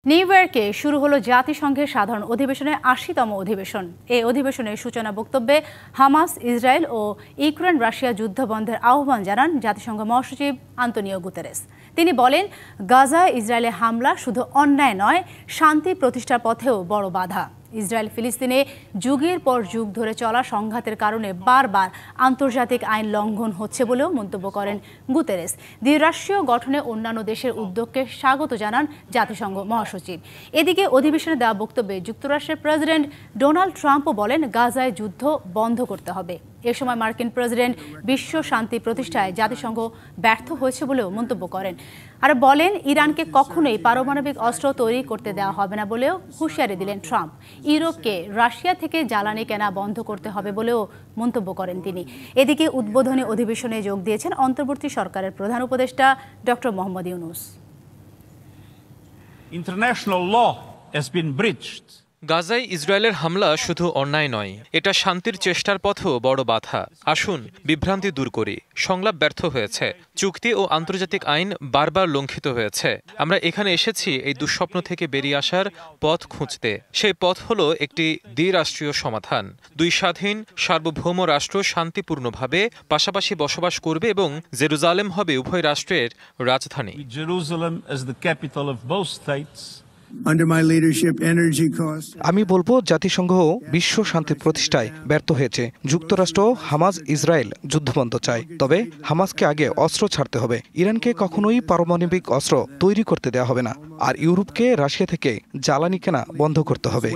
New ইয়র্কে শুরু হলো জাতিসংঘের সাধারণ অধিবেশনের ৮০তম অধিবেশন। এই অধিবেশনের সূচনা বক্তব্যে হামাস, ইসরায়েল ও ইউক্রেন রাশিয়া যুদ্ধ বন্ধের আহ্বান জানান জাতিসংঘ মহাসচিব আন্তোনিও গুতেরেস। তিনি বলেন, গাজায় ইসরায়েলের হামলা শুধু অন্যায় নয়, শান্তি প্রতিষ্ঠার পথেও বড় বাধা। ইসরায়েল ফিলিস্তিনে যুগের পর যুগ ধরে চলা সংঘাতের কারণে বারবার আন্তর্জাতিক আইন লঙ্ঘন হচ্ছে বলেও মন্তব্য করেন গুতেরেস। দ্বিরাষ্ট্রীয় গঠনে অন্যান্য দেশের উদ্যোগকে স্বাগত জানান জাতিসংঘ মহাসচিব। এদিকে অধিবেশনে দেওয়া বক্তব্যে যুক্তরাষ্ট্রের প্রেসিডেন্ট ডোনাল্ড ট্রাম্পও বলেন, গাজায় যুদ্ধ বন্ধ করতে হবে। এ সময় মার্কিন প্রেসিডেন্ট বিশ্ব শান্তি প্রতিষ্ঠায় জাতিসংঘ ব্যর্থ হয়েছে বলেও মন্তব্য করেন। আর বলেন, ইরানকে কখনোই পারমাণবিক অস্ত্র তৈরি করতে দেওয়া হবে না বলেও হুঁশিয়ারি দিলেন ট্রাম্প। ইউরোপকে রাশিয়া থেকে জ্বালানি কেনা বন্ধ করতে হবে বলেও মন্তব্য করেন তিনি। এদিকে উদ্বোধনী অধিবেশনে যোগ দিয়েছেন অন্তর্বর্তী সরকারের প্রধান উপদেষ্টা doctor Mohammad Yunus. International law has been breached. গাজায় ইসরায়েলের হামলা শুধু অন্যায় নয়, এটা শান্তির চেষ্টার পথেও বড় বাধা। আসুন বিভ্রান্তি দূর করি। সংলাপ ব্যর্থ হয়েছে, চুক্তি ও আন্তর্জাতিক আইন বারবার লঙ্ঘিত হয়েছে। আমরা এখানে এসেছি এই দুঃস্বপ্ন থেকে বেরিয়ে আসার পথ খুঁজতে। সেই পথ হলো একটি দ্বিরাষ্ট্রীয় সমাধান। দুই স্বাধীন সার্বভৌম রাষ্ট্র শান্তিপূর্ণভাবে পাশাপাশি বসবাস করবে এবং জেরুজালেম হবে উভয় রাষ্ট্রের রাজধানী। Jerusalem as the capital of both states. আমি বলবো, জাতিসংঘ বিশ্ব শান্তি প্রতিষ্ঠায় ব্যর্থ হয়েছে। যুক্তরাষ্ট্র হামাস ইসরায়েল যুদ্ধবন্ধ চায়, তবে হামাসকে আগে অস্ত্র ছাড়তে হবে। ইরানকে কখনোই পারমাণবিক অস্ত্র তৈরি করতে দেওয়া হবে না, আর ইউরোপকে রাশিয়া থেকে জ্বালানি কেনা বন্ধ করতে হবে।